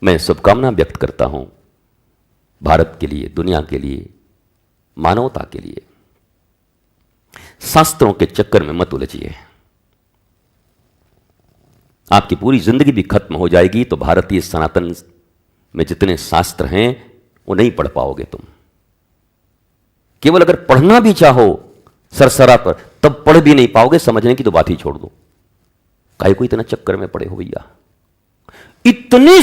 मैं शुभकामना व्यक्त करता हूं भारत के लिए, दुनिया के लिए, मानवता के लिए। शास्त्रों के चक्कर में मत उलझिए। आपकी पूरी जिंदगी भी खत्म हो जाएगी तो भारतीय सनातन में जितने शास्त्र हैं वो नहीं पढ़ पाओगे तुम। केवल अगर पढ़ना भी चाहो सरसरा पर, तब पढ़ भी नहीं पाओगे। समझने की तो बात ही छोड़ दो। काहे को इतना चक्कर में पड़े हो भैया? इतने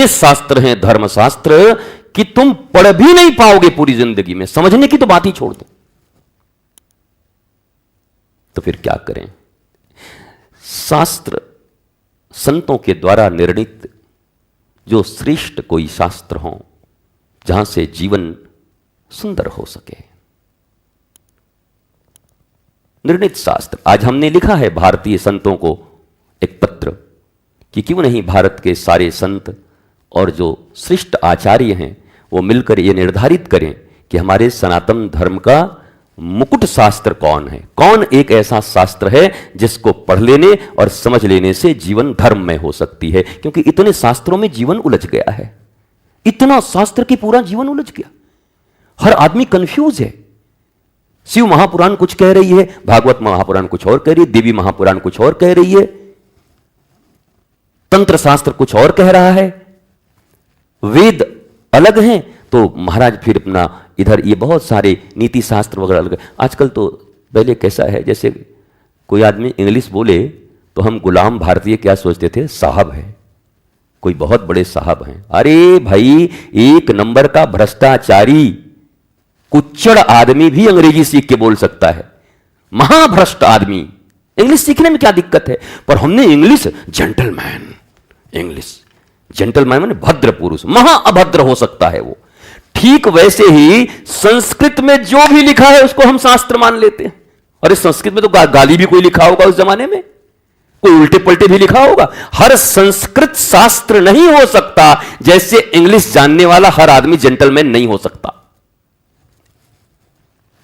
शास्त्र हैं धर्मशास्त्र कि तुम पढ़ भी नहीं पाओगे पूरी जिंदगी में। समझने की तो बात ही छोड़ दो। तो फिर क्या करें? शास्त्र संतों के द्वारा निर्णित जो श्रेष्ठ कोई शास्त्र हो, जहां से जीवन सुंदर हो सके, निर्णित शास्त्र। आज हमने लिखा है भारतीय संतों को एक पत्र कि क्यों नहीं भारत के सारे संत और जो श्रेष्ठ आचार्य हैं वो मिलकर ये निर्धारित करें कि हमारे सनातन धर्म का मुकुट शास्त्र कौन है। कौन एक ऐसा शास्त्र है जिसको पढ़ लेने और समझ लेने से जीवन धर्म में हो सकती है। क्योंकि इतने शास्त्रों में जीवन उलझ गया है, इतना शास्त्र की पूरा जीवन उलझ गया। हर आदमी कंफ्यूज है। शिव महापुराण कुछ कह रही है, भागवत महापुराण कुछ और कह रही है, देवी महापुराण कुछ और कह रही है, तंत्र शास्त्र कुछ और कह रहा है, वेद अलग हैं, तो महाराज फिर अपना इधर ये बहुत सारे नीति शास्त्र वगैरह अलग। आजकल तो पहले कैसा है, जैसे कोई आदमी इंग्लिश बोले तो हम गुलाम भारतीय क्या सोचते थे, साहब है, कोई बहुत बड़े साहब हैं। अरे भाई, एक नंबर का भ्रष्टाचारी कुच्चड़ आदमी भी अंग्रेजी सीख के बोल सकता है। महाभ्रष्ट आदमी, इंग्लिश सीखने में क्या दिक्कत है? पर हमने इंग्लिश जेंटलमैन, इंग्लिश जेंटलमैन माने भद्र पुरुष, महा अभद्र हो सकता है वो। ठीक वैसे ही संस्कृत में जो भी लिखा है उसको हम शास्त्र मान लेते हैं। अरे संस्कृत में तो गाली भी कोई लिखा होगा उस जमाने में, कोई उल्टे पलटे भी लिखा होगा। हर संस्कृत शास्त्र नहीं हो सकता, जैसे इंग्लिश जानने वाला हर आदमी जेंटलमैन नहीं हो सकता।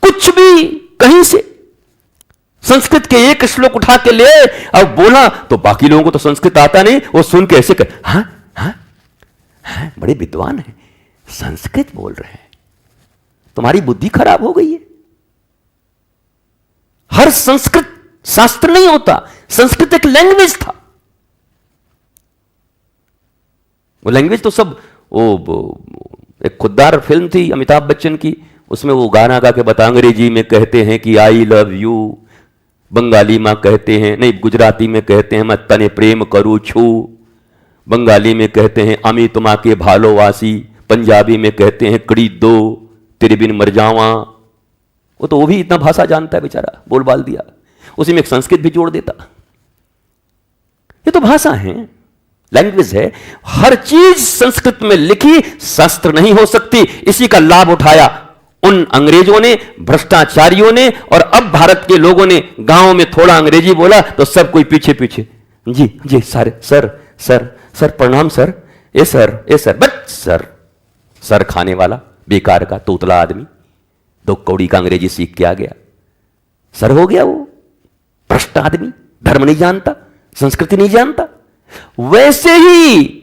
कुछ भी कहीं से संस्कृत के एक श्लोक उठा के ले और बोला तो बाकी लोगों को तो संस्कृत आता नहीं, वो सुन के ऐसे कर, हाँ हाँ हाँ, बड़े विद्वान हैं, संस्कृत बोल रहे हैं, तुम्हारी बुद्धि खराब हो गई है। हर संस्कृत शास्त्र नहीं होता, संस्कृत एक लैंग्वेज था। वो लैंग्वेज तो सब, वो एक खुददार फिल्म थी अमिताभ बच्चन की, उसमें वो गाना गा के बता, अंग्रेजी में कहते हैं कि आई लव यू, बंगाली में कहते हैं, नहीं गुजराती में कहते हैं मैं तने प्रेम करूं छू, बंगाली में कहते हैं अमी तुमा के भालोवासी, पंजाबी में कहते हैं कड़ी दो तेरे बिन मर जावा। वो भी इतना भाषा जानता है बेचारा, बोल बाल दिया, उसी में एक संस्कृत भी जोड़ देता। ये तो भाषा है, लैंग्वेज है। हर चीज संस्कृत में लिखी शास्त्र नहीं हो सकती। इसी का लाभ उठाया उन अंग्रेजों ने, भ्रष्टाचारियों ने, और अब भारत के लोगों ने गांव में थोड़ा अंग्रेजी बोला तो सब कोई पीछे पीछे, जी जी सर सर सर सर प्रणाम sir, A sir A sir, but sir sir खाने वाला बेकार का तोतला आदमी, 2 कौड़ी का अंग्रेजी सीख के आ गया, सर हो गया वो भ्रष्ट आदमी, धर्म नहीं जानता, संस्कृति नहीं जानता। वैसे ही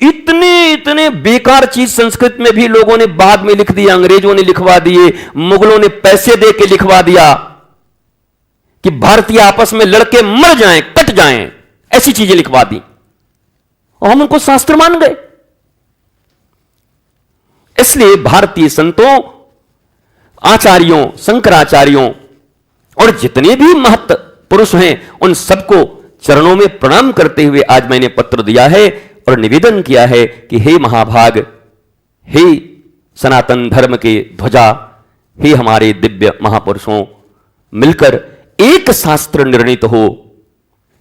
इतने बेकार चीज संस्कृत में भी लोगों ने बाद में लिख दिया, अंग्रेजों ने लिखवा दिए, मुगलों ने पैसे दे के लिखवा दिया कि भारतीय आपस में लड़के मर जाएं, कट जाएं, ऐसी चीजें लिखवा दी और हम उनको शास्त्र मान गए। इसलिए भारतीय संतों, आचार्यों, शंकराचार्यों और जितने भी महत् पुरुष हैं, उन सबको चरणों में प्रणाम करते हुए आज मैंने पत्र दिया है और निवेदन किया है कि हे महाभाग, हे सनातन धर्म के ध्वजा, हे हमारे दिव्य महापुरुषों, मिलकर एक शास्त्र निर्णित हो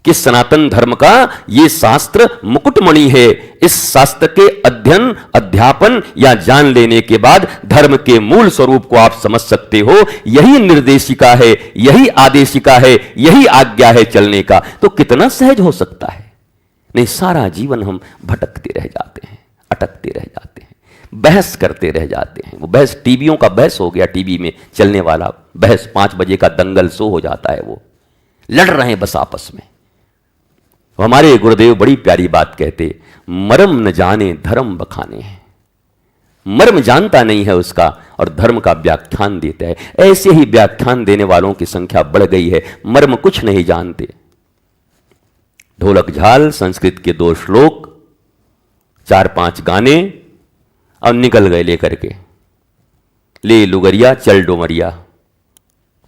कि सनातन धर्म का यह शास्त्र मुकुटमणि है। इस शास्त्र के अध्ययन, अध्यापन या जान लेने के बाद धर्म के मूल स्वरूप को आप समझ सकते हो। यही निर्देशिका है, यही आदेशिका है, यही आज्ञा है चलने का। तो कितना सहज हो सकता है? नहीं, सारा जीवन हम भटकते रह जाते हैं, अटकते रह जाते हैं, बहस करते रह जाते हैं। वो बहस टीवियों का बहस हो गया, टीवी में चलने वाला बहस, 5 बजे का दंगल शो हो जाता है। वो लड़ रहे हैं बस आपस में। हमारे गुरुदेव बड़ी प्यारी बात कहते, मर्म न जाने धर्म बखाने हैं। मर्म जानता नहीं है उसका और धर्म का व्याख्यान देता है। ऐसे ही व्याख्यान देने वालों की संख्या बढ़ गई है, मर्म कुछ नहीं जानते। ढोलक झाल, संस्कृत के 2 श्लोक, 4-5 गाने और निकल गए लेकर के, ले लुगरिया चल डोमरिया,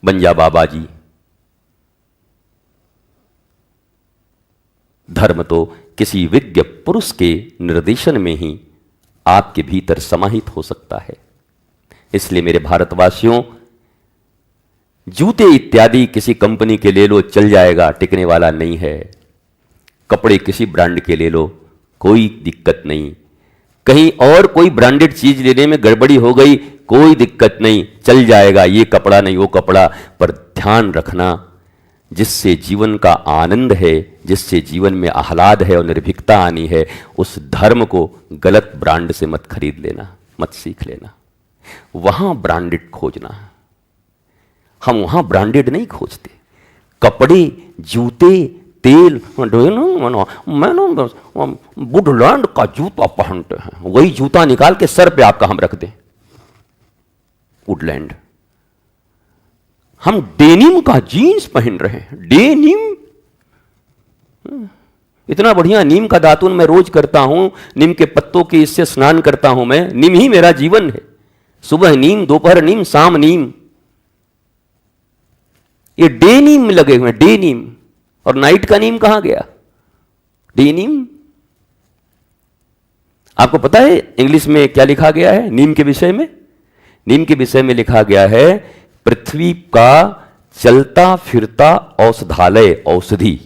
बन जा बाबा जी। धर्म तो किसी विज्ञ पुरुष के निर्देशन में ही आपके भीतर समाहित हो सकता है। इसलिए मेरे भारतवासियों, जूते इत्यादि किसी कंपनी के ले लो, चल जाएगा, टिकने वाला नहीं है। कपड़े किसी ब्रांड के ले लो, कोई दिक्कत नहीं। कहीं और कोई ब्रांडेड चीज लेने में गड़बड़ी हो गई, कोई दिक्कत नहीं, चल जाएगा, ये कपड़ा नहीं वो कपड़ा। पर ध्यान रखना, जिससे जीवन का आनंद है, जिससे जीवन में आह्लाद है और निर्भीकता आनी है, उस धर्म को गलत ब्रांड से मत खरीद लेना, मत सीख लेना। वहां ब्रांडेड खोजना, हम वहां ब्रांडेड नहीं खोजते। कपड़े, जूते, तेल, मैं वुडलैंड का जूता पहनते हैं, वही जूता निकाल के सर पे आपका हम रख दें, वुडलैंड। हम डेनिम का जीन्स पहन रहे हैं, डेनिम। इतना बढ़िया नीम का दातुन मैं रोज करता हूं, नीम के पत्तों के इससे स्नान करता हूं मैं। नीम ही मेरा जीवन है, सुबह नीम, दोपहर नीम, शाम नीम। ये डेनिम लगे हुए, डेनिम। और नाइट का नीम कहां गया? डेनिम। आपको पता है इंग्लिश में क्या लिखा गया है नीम के विषय में? नीम के विषय में लिखा गया है, पृथ्वी का चलता फिरता औषधालय, औषधि।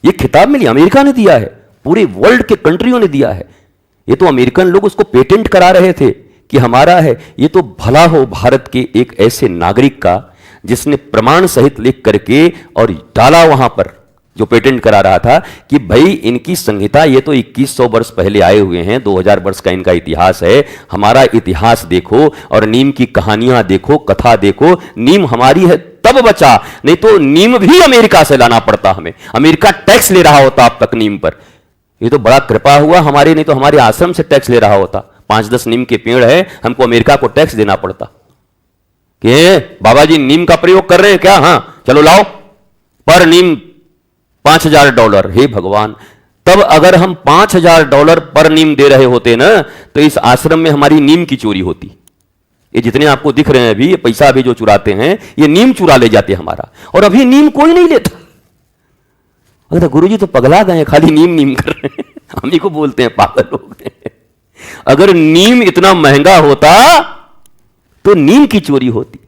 यह खिताब मिली, अमेरिका ने दिया है, पूरे वर्ल्ड के कंट्रियों ने दिया है। ये तो अमेरिकन लोग उसको पेटेंट करा रहे थे कि हमारा है। ये तो भला हो भारत के एक ऐसे नागरिक का जिसने प्रमाण सहित लिख करके और डाला वहां पर, जो पेटेंट करा रहा था कि भाई इनकी संहिता, ये तो 2100 वर्ष पहले आए हुए हैं, 2000 वर्ष का इनका इतिहास है। हमारा इतिहास देखो और नीम की कहानियां देखो, कथा देखो। नीम हमारी है तब बचा, नहीं तो नीम भी अमेरिका से लाना पड़ता हमें। अमेरिका टैक्स ले रहा होता अब तक नीम पर। ये तो बड़ा कृपा हुआ हमारे, नहीं तो हमारे आश्रम से टैक्स ले रहा होता। 5-10 नीम के पेड़ है, हमको अमेरिका को टैक्स देना पड़ता कि बाबा जी नीम का प्रयोग कर रहे हैं क्या? हाँ चलो लाओ, पर नीम $5000। हे भगवान, तब अगर हम $5000 पर नीम दे रहे होते ना, तो इस आश्रम में हमारी नीम की चोरी होती। ये जितने आपको दिख रहे हैं अभी, ये पैसा अभी जो चुराते हैं, ये नीम चुरा ले जाते हमारा। और अभी नीम कोई नहीं लेता। अगर गुरुजी तो पगला गए, खाली नीम नीम कर रहे हैं। हम ही को बोलते हैं पागल लोग। अगर नीम इतना महंगा होता तो नीम की चोरी होती।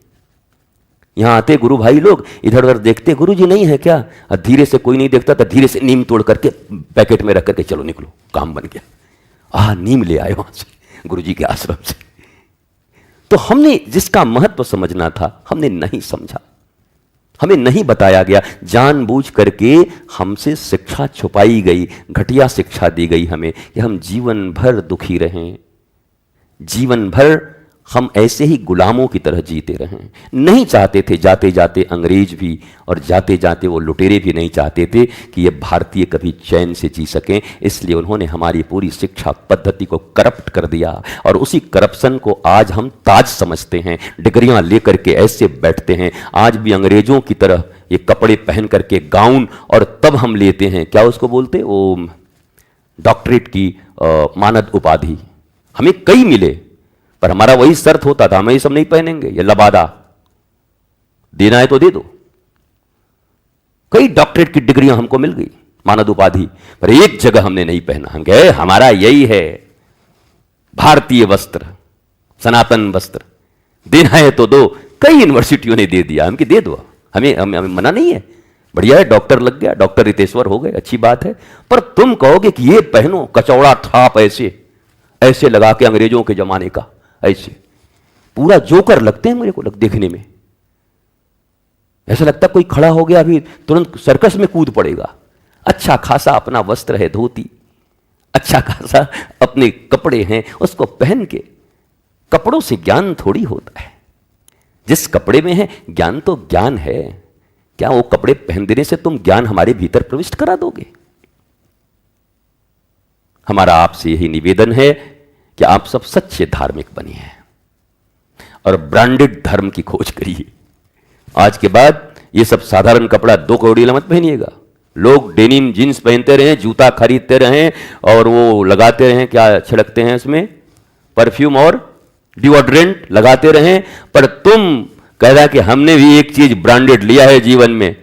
यहां आते गुरु भाई लोग, इधर उधर देखते, गुरु जी नहीं है क्या? धीरे से, कोई नहीं देखता तो धीरे से नीम तोड़ करके पैकेट में रख करके चलो निकलो, काम बन गया। नीम ले आए वहां से, गुरु जी के आश्रम से। तो हमने जिसका महत्व समझना था, हमने नहीं समझा, हमें नहीं बताया गया। जानबूझ करके हमसे शिक्षा छुपाई गई, घटिया शिक्षा दी गई हमें कि हम जीवन भर दुखी रहें, जीवन भर हम ऐसे ही गुलामों की तरह जीते रहें। नहीं चाहते थे जाते जाते अंग्रेज भी, और जाते जाते वो लुटेरे भी नहीं चाहते थे कि ये भारतीय कभी चैन से जी सकें। इसलिए उन्होंने हमारी पूरी शिक्षा पद्धति को करप्ट कर दिया, और उसी करप्शन को आज हम ताज समझते हैं। डिग्रियां लेकर के ऐसे बैठते हैं आज भी अंग्रेजों की तरह, ये कपड़े पहन करके गाउन, और तब हम लेते हैं क्या उसको बोलते, वो डॉक्टरेट की मानद उपाधि। हमें कई मिले, पर हमारा वही शर्त होता था, हम ये सब नहीं पहनेंगे, ये लबादा, देना है तो दे दो। कई डॉक्टरेट की डिग्रियां हमको मिल गई, मानद उपाधि, पर एक जगह हमने नहीं पहना। हम कहे हमारा यही है भारतीय वस्त्र, सनातन वस्त्र, देना है तो दो। कई यूनिवर्सिटियों ने दे दिया, हम कि दे दो, हमें मना नहीं है, बढ़िया है, डॉक्टर लग गया, डॉक्टर रितेश्वर हो गए, अच्छी बात है। पर तुम कहोगे कि ये पहनो, कचौड़ा थाप ऐसे लगा के, अंग्रेजों के जमाने का, ऐसे पूरा जोकर लगते हैं मेरे को देखने में। ऐसा लगता कोई खड़ा हो गया अभी तुरंत सर्कस में कूद पड़ेगा। अच्छा खासा अपना वस्त्र है, धोती, अच्छा खासा अपने कपड़े हैं, उसको पहन के। कपड़ों से ज्ञान थोड़ी होता है, जिस कपड़े में है ज्ञान तो ज्ञान है। क्या वो कपड़े पहन देने से तुम ज्ञान हमारे भीतर प्रविष्ट करा दोगे? हमारा आपसे यही निवेदन है कि आप सब सच्चे धार्मिक बनिए और ब्रांडेड धर्म की खोज करिए। आज के बाद ये सब साधारण कपड़ा 2 करोड़ी मत पहनिएगा। लोग डेनिम जीन्स पहनते रहें, जूता खरीदते रहें और वो लगाते रहें, क्या छिड़कते हैं इसमें, परफ्यूम और डिओड्रेंट लगाते रहें, पर तुम कह रहा कि हमने भी एक चीज ब्रांडेड लिया है जीवन में,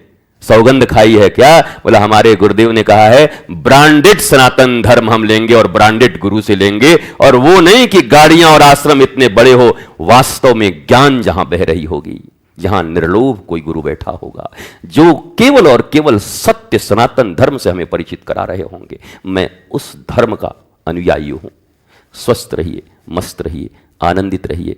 सौगंध खाई है। क्या बोला? हमारे गुरुदेव ने कहा है ब्रांडेड सनातन धर्म हम लेंगे और ब्रांडेड गुरु से लेंगे, और वो नहीं कि गाड़ियां और आश्रम इतने बड़े हो, वास्तव में ज्ञान जहां बह रही होगी, जहां निर्लोभ कोई गुरु बैठा होगा जो केवल और केवल सत्य सनातन धर्म से हमें परिचित करा रहे होंगे। मैं उस धर्म का अनुयायी हूं। स्वस्थ रहिए, मस्त रहिए, आनंदित रहिए।